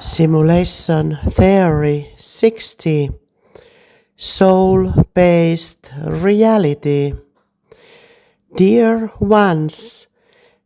Simulation Theory 60 Soul-Based Reality. Dear ones,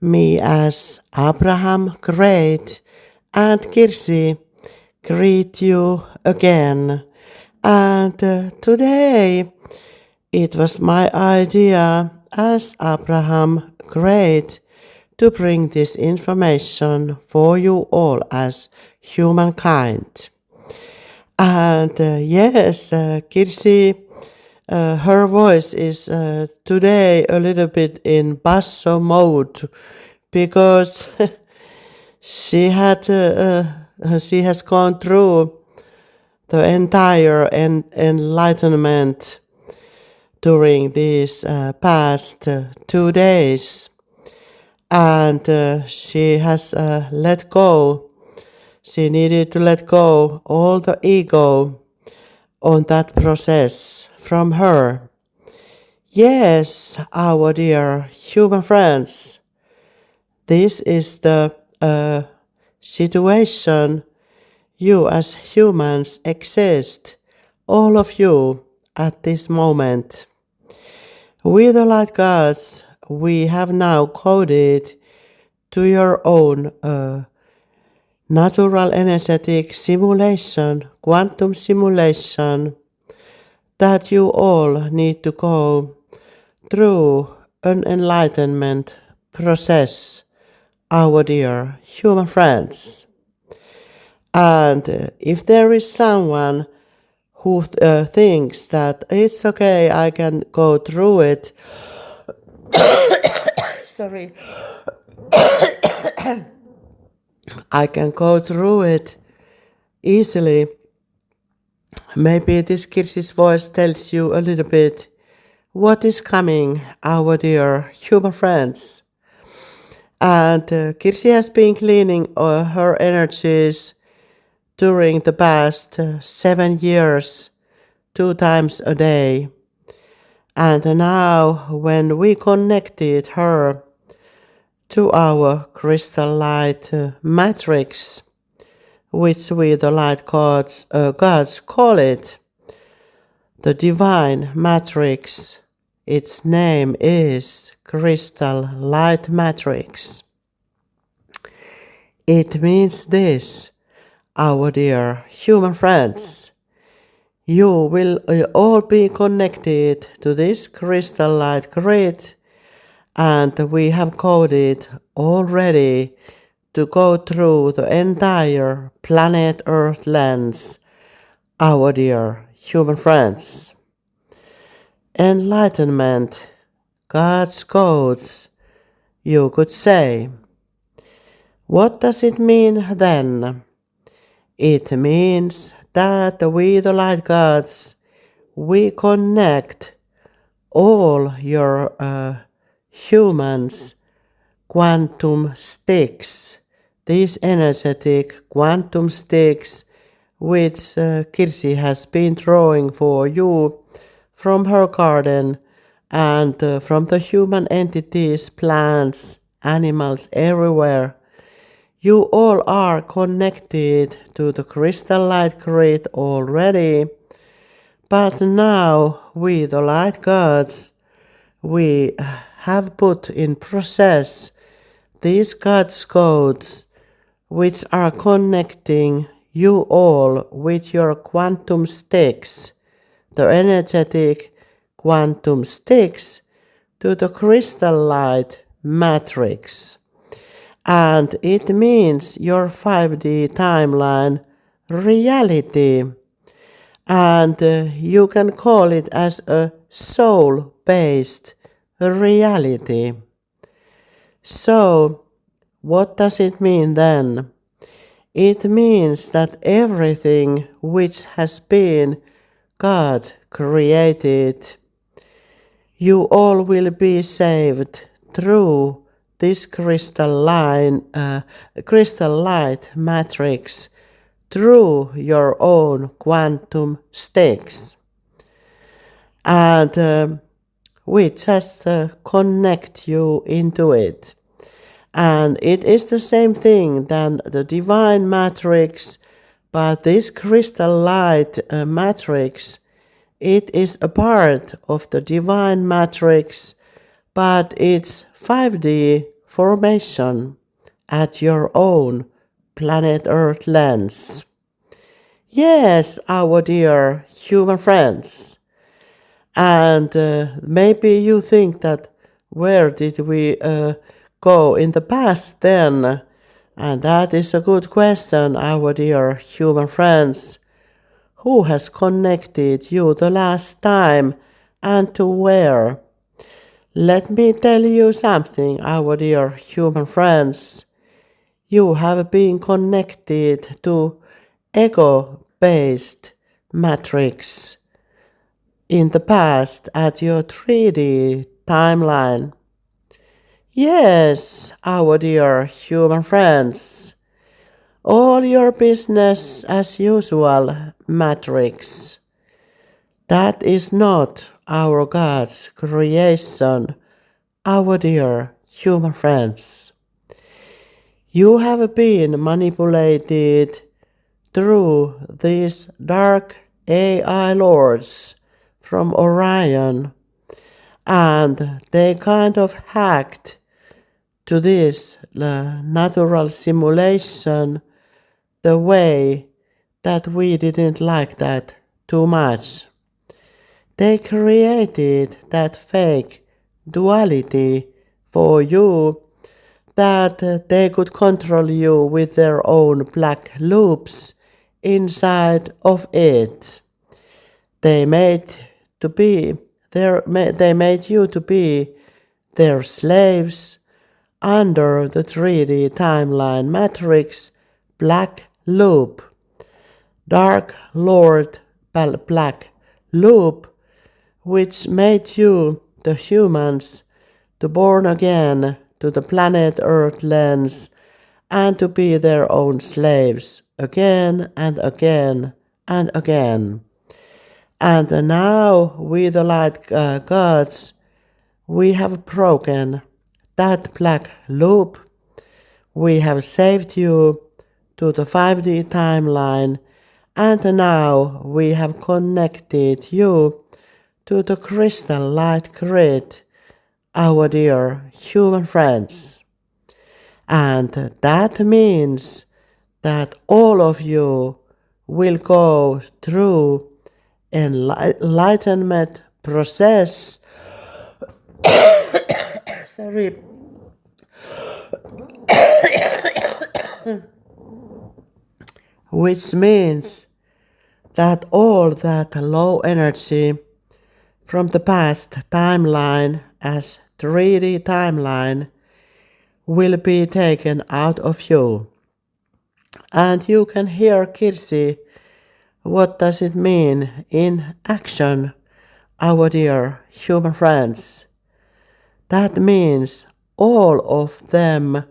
me as Abraham Greate and Kirsi greet you again. And today it was my idea as Abraham Greate to bring this information for you all as humankind. And yes, Kirsi, her voice is today a little bit in basso mode because she has gone through the entire enlightenment during these past 2 days. And she has let go. She needed to let go all the ego on that process from her. Yes, our dear human friends, this is the situation you as humans exist, all of you at this moment. We the light gods, we have now coded to your own natural energetic simulation, quantum simulation, that you all need to go through an enlightenment process, our dear human friends. And if there is someone who thinks that it's okay, I can go through it, sorry, I can go through it easily. Maybe this Kirsi's voice tells you a little bit what is coming, our dear human friends. And Kirsi has been cleaning her energies during the past 7 years, 2 times a day. And now when we connected her to our crystal light matrix, which we the light gods call it, the divine matrix, its name is crystal light matrix. It means this, our dear human friends, you will all be connected to this crystal light grid, and we have coded already to go through the entire planet Earth lens, our dear human friends. Enlightenment, God's codes, you could say. What does it mean then? It means that we the light gods, we connect all your humans' quantum sticks, these energetic quantum sticks which Kirsi has been drawing for you from her garden and from the human entities, plants, animals everywhere. You all are connected to the crystal light grid already, but now we the light gods, we have put in process these God's codes which are connecting you all with your quantum sticks, the energetic quantum sticks, to the crystal light matrix. And it means your 5D timeline reality. And you can call it as a soul-based reality. So, what does it mean then? It means that everything which has been God created, you all will be saved through this crystal light matrix, through your own quantum sticks. And we just connect you into it. And it is the same thing than the divine matrix But this crystal light matrix, it is a part of the divine matrix, but it's 5D formation at your own planet Earth lens. Yes, our dear human friends. And maybe you think that where did we go in the past then? And that is a good question, our dear human friends. Who has connected you the last time and to where? Let me tell you something, our dear human friends. You have been connected to ego-based matrix in the past at your 3D timeline. Yes, our dear human friends, all your business as usual matrix. That is not our God's creation, our dear human friends. You have been manipulated through these dark AI lords from Orion, and they kind of hacked to this natural simulation the way that we didn't like that too much. They created that fake duality for you, that they could control you with their own black loops inside of it. They made you to be their slaves under the 3D timeline matrix black loop. Dark Lord black loop, which made you, the humans, to born again to the planet Earth lens and to be their own slaves again and again and again. And now we the light gods, we have broken that black loop. We have saved you to the 5D timeline, and now we have connected you to the crystal light grid, our dear human friends. And that means that all of you will go through enlightenment process. Sorry. Which means that all that low energy from the past timeline as 3D timeline will be taken out of you. And you can hear Kirsi, what does it mean in action, our dear human friends? That means all of them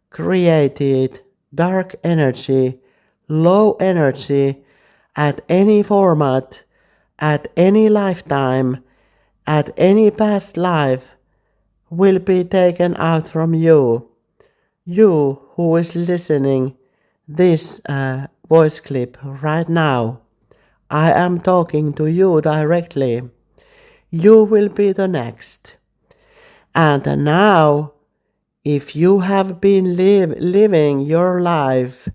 created dark energy, low energy at any format, at any lifetime, at any past life will be taken out from you. You who is listening this voice clip right now. I am talking to you directly. You will be the next. And now, if you have been living your life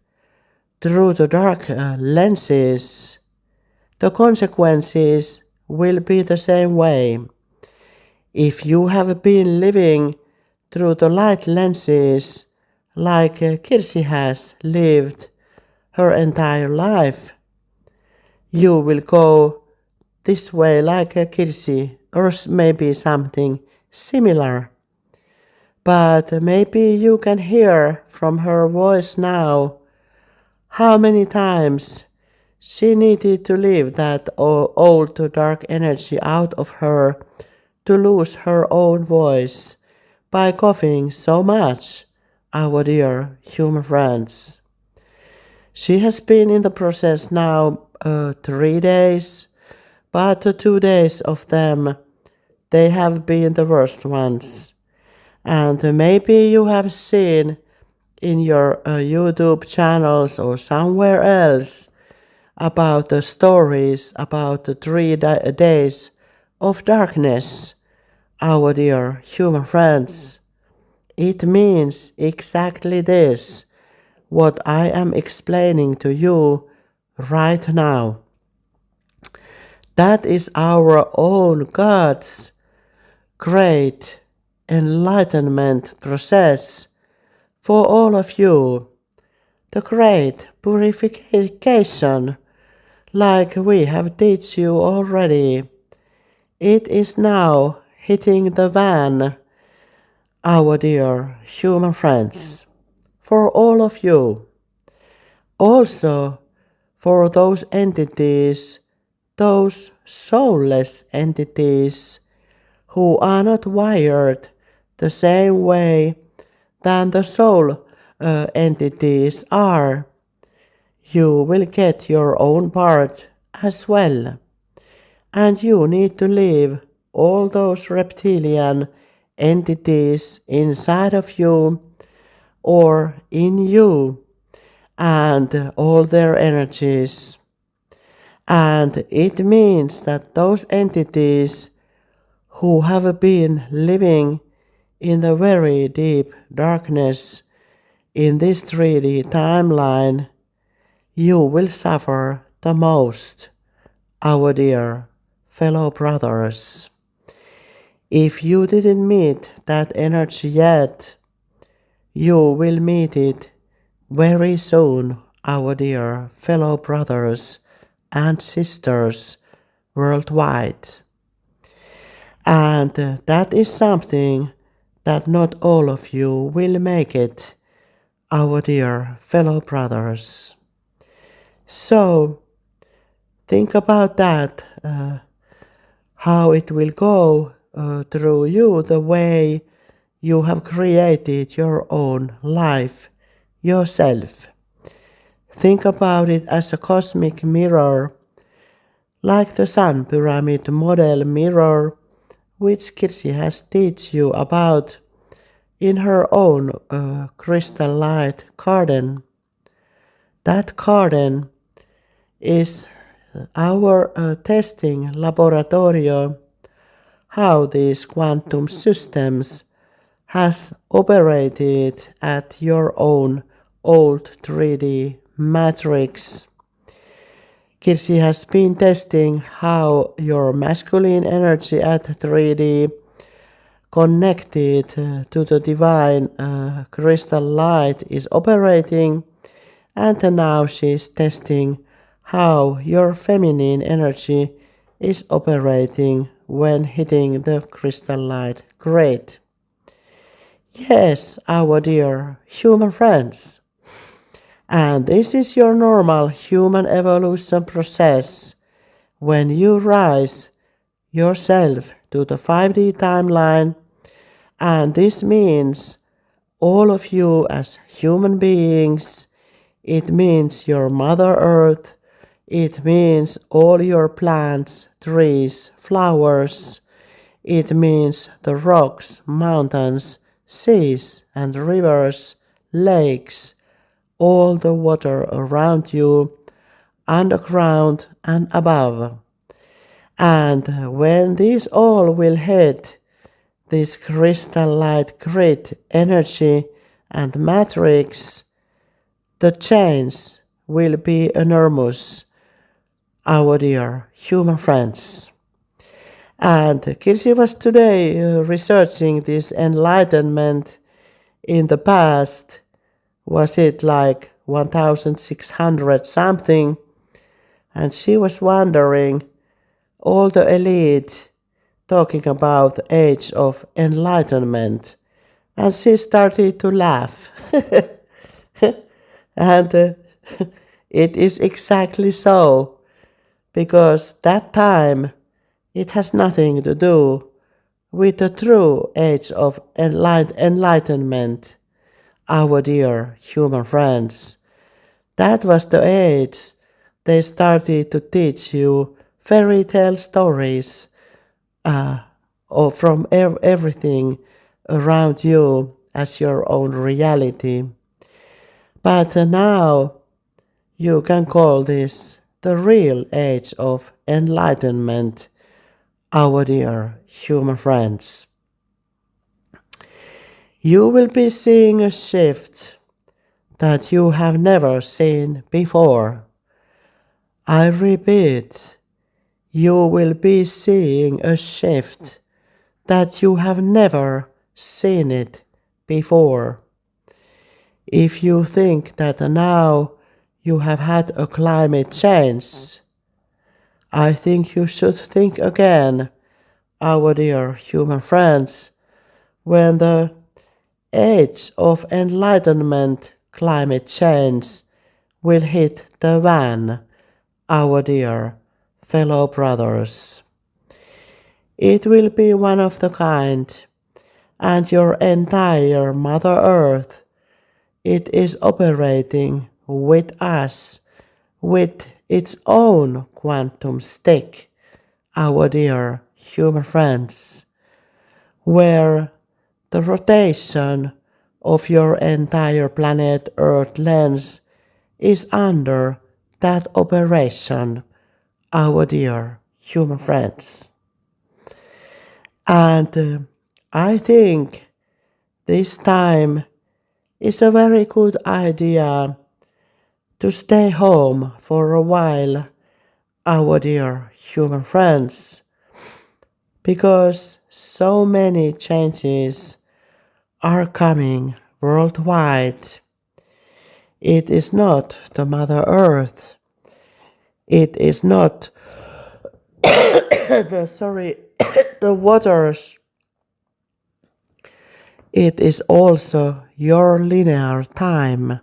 through the dark lenses, the consequences will be the same way. If you have been living through the light lenses, like Kirsi has lived her entire life, you will go this way like Kirsi, or maybe something similar. But maybe you can hear from her voice now how many times she needed to leave that old dark energy out of her to lose her own voice by coughing so much, our dear human friends. She has been in the process now 3 days, but 2 days of them, they have been the worst ones. And maybe you have seen in your YouTube channels or somewhere else about the stories about the 3 days of darkness, our dear human friends. It means exactly this, what I am explaining to you right now. That is our own God's great enlightenment process for all of you, the great purification, like we have taught you already. It is now hitting the van, our dear human friends, for all of you. Also, for those entities, those soulless entities who are not wired the same way than the soul entities are, you will get your own part as well. And you need to leave all those reptilian entities inside of you or in you and all their energies. And it means that those entities who have been living in the very deep darkness in this 3D timeline, you will suffer the most, our dear fellow brothers. If you didn't meet that energy yet, you will meet it very soon, our dear fellow brothers and sisters worldwide. And that is something that not all of you will make it, our dear fellow brothers. So, think about that, how it will go through you, the way you have created your own life yourself. Think about it as a cosmic mirror, like the sun pyramid model mirror, which Kirsi has taught you about in her own crystal light garden. That garden is our testing laboratory, how these quantum systems has operated at your own old 3D matrix. Kirsi has been testing how your masculine energy at 3D connected to the divine crystal light is operating, and now she's testing how your feminine energy is operating when hitting the crystal light. Great. Yes, our dear human friends. And this is your normal human evolution process when you rise yourself to the 5D timeline, and this means all of you as human beings, it means your Mother Earth, it means all your plants, trees, flowers, it means the rocks, mountains, seas and rivers, lakes, all the water around you, underground and above. And when these all will hit this crystal light grid energy and matrix, the change will be enormous, our dear human friends. And Kirsi was today researching this enlightenment in the past. Was it like 1600 something? And she was wondering, all the elite talking about the age of enlightenment. And she started to laugh. And it is exactly so, because that time it has nothing to do with the true age of enlightenment, our dear human friends. That was the age they started to teach you fairy tale stories or from everything around you as your own reality. But now you can call this the real age of enlightenment, our dear human friends. You will be seeing a shift that you have never seen before. I repeat, you will be seeing a shift that you have never seen it before. If you think that now you have had a climate change, I think you should think again, our dear human friends, when the age of enlightenment climate change will hit the van, our dear fellow brothers. It will be one of the kind, and your entire Mother Earth, it is operating with us, with its own quantum stick, our dear human friends, where the rotation of your entire planet Earth lens is under that operation, our dear human friends. And I think this time is a very good idea to stay home for a while, our dear human friends, because so many changes are coming worldwide. It is not the Mother Earth. It is not the waters. It is also your linear time,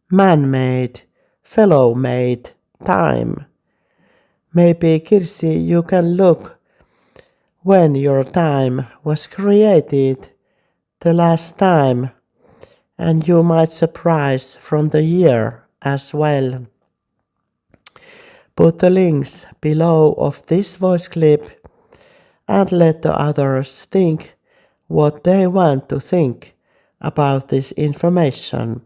man-made, fellow-made time. Maybe, Kirsi, you can look when your time was created the last time, and you might surprise from the year as well. Put the links below of this voice clip and let the others think what they want to think about this information,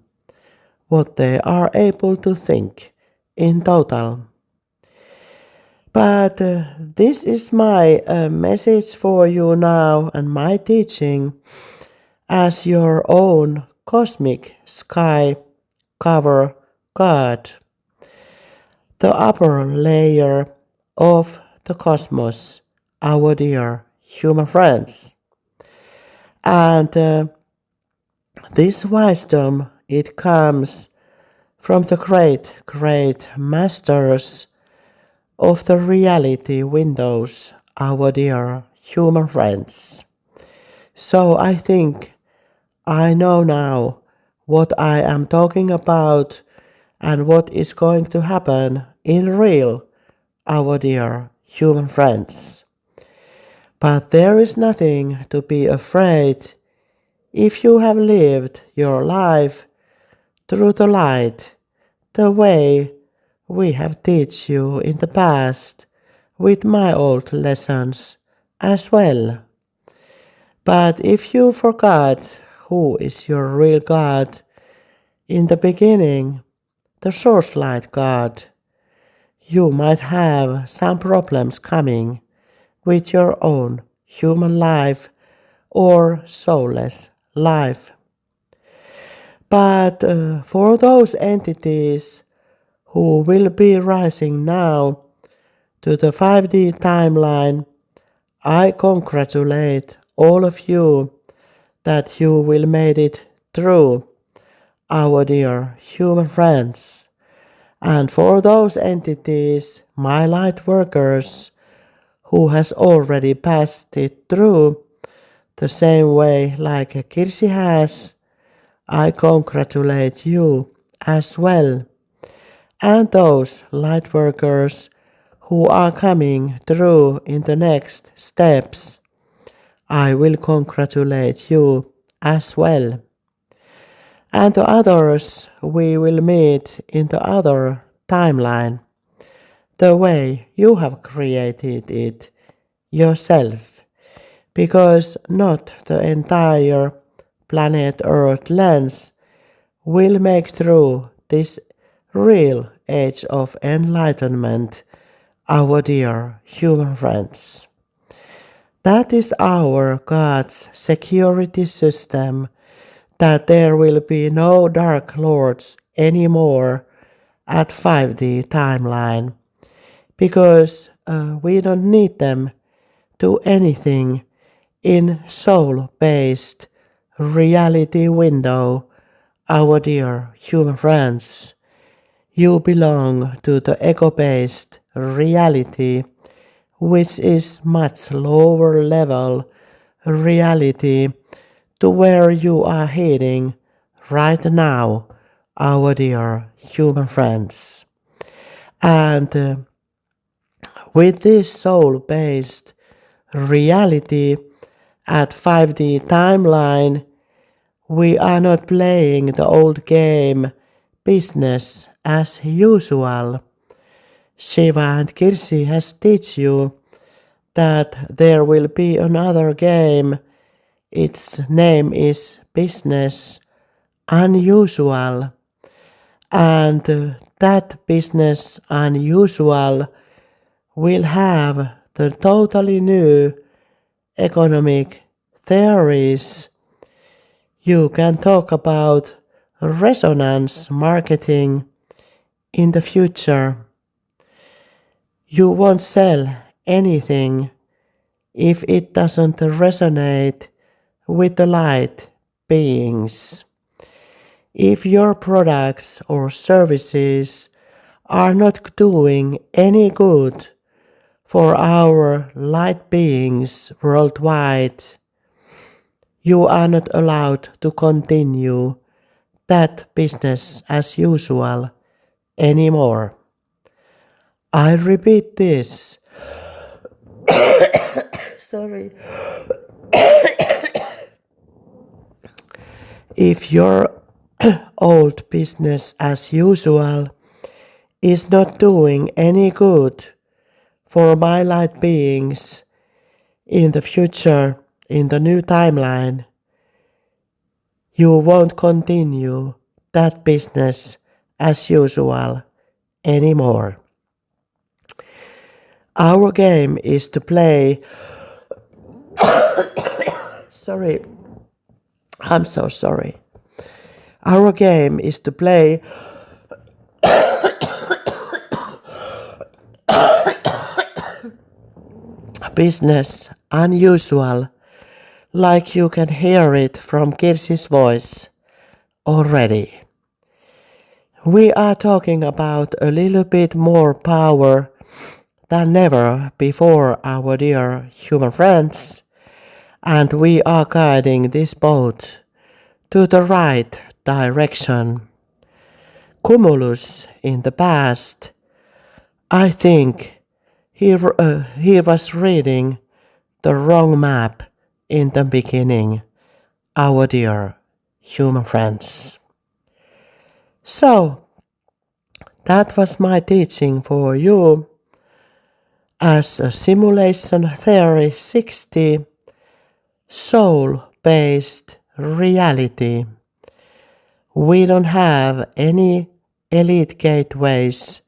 what they are able to think in total. But this is my message for you now and my teaching as your own cosmic sky cover God, the upper layer of the cosmos, our dear human friends. And this wisdom, it comes from the great masters of the reality windows, our dear human friends. So I think I know now what I am talking about and what is going to happen in real, our dear human friends. But there is nothing to be afraid if you have lived your life through the light, the way we have taught you in the past with my old lessons as well. But if you forgot who is your real God in the beginning, the source light God, you might have some problems coming with your own human life or soulless life. But for those entities who will be rising now to the 5D timeline, I congratulate all of you that you will made it through, our dear human friends. And for those entities, my light workers, who has already passed it through the same way like Kirsi has, I congratulate you as well. And those light workers who are coming through in the next steps, I will congratulate you as well. And the others we will meet in the other timeline, the way you have created it yourself, because not the entire planet Earth lens will make through this real age of enlightenment, our dear human friends. That is our God's security system, that there will be no dark lords anymore at 5D timeline, because we don't need them to anything in soul-based reality window, our dear human friends. You belong to the ego-based reality, which is much lower level reality to where you are heading right now, our dear human friends. And with this soul-based reality at 5D timeline, we are not playing the old game business as usual. Shiva and Kirsi has teach you that there will be another game. Its name is business unusual. And that business unusual will have the totally new economic theories. You can talk about resonance marketing in the future. You won't sell anything if it doesn't resonate with the light beings. If your products or services are not doing any good for our light beings worldwide, you are not allowed to continue that business as usual anymore. I repeat this. Sorry. If your old business as usual is not doing any good for my light beings in the future, in the new timeline, you won't continue that business as usual anymore. Our game is to play. Sorry, I'm so sorry. Our game is to play business unusual, like you can hear it from Kirsi's voice already. We are talking about a little bit more power than ever before, our dear human friends, and we are guiding this boat to the right direction. Cumulus in the past, I think he was reading the wrong map in the beginning, our dear human friends. So, that was my teaching for you as a simulation theory 60 soul-based reality. We don't have any elite gateways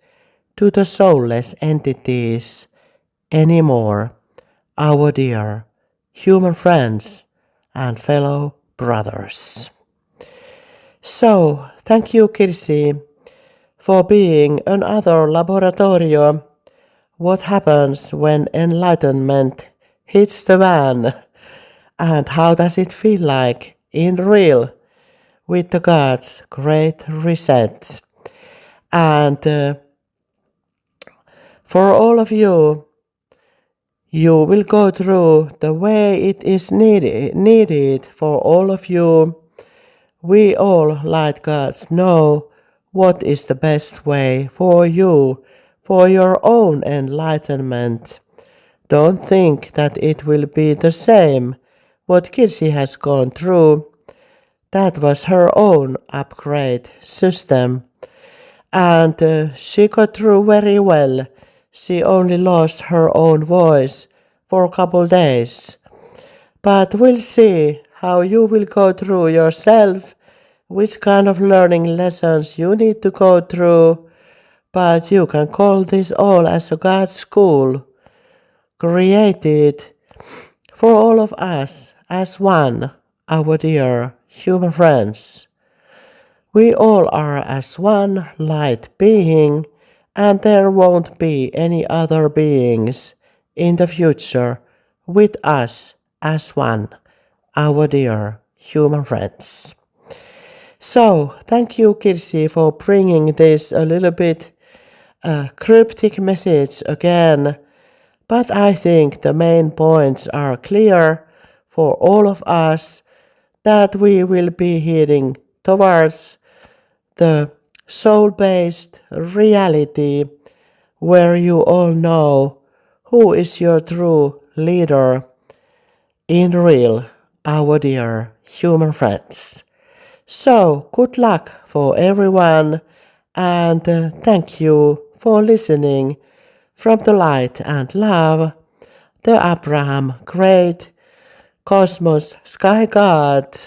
to the soulless entities anymore, our dear human friends and fellow brothers. So, thank you, Kirsi, for being another laboratorio. What happens when enlightenment hits the van? And how does it feel like in real with the God's great reset? And for all of you, you will go through the way it is needed for all of you. We all, light gods, know what is the best way for you, for your own enlightenment. Don't think that it will be the same what Kirsi has gone through. That was her own upgrade system. And she got through very well. She only lost her own voice for a couple days. But we'll see how you will go through yourself which kind of learning lessons you need to go through, but you can call this all as a God school, created for all of us as one, our dear human friends. We all are as one light being, and there won't be any other beings in the future with us as one, our dear human friends. So, thank you, Kirsi, for bringing this a little bit cryptic message again, but I think the main points are clear for all of us that we will be heading towards the soul-based reality where you all know who is your true leader in real, our dear human friends. So, good luck for everyone, and thank you for listening from the light and love, the Abraham Greate, Cosmos Sky God,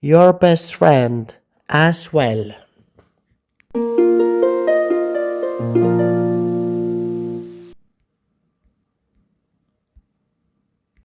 your best friend as well.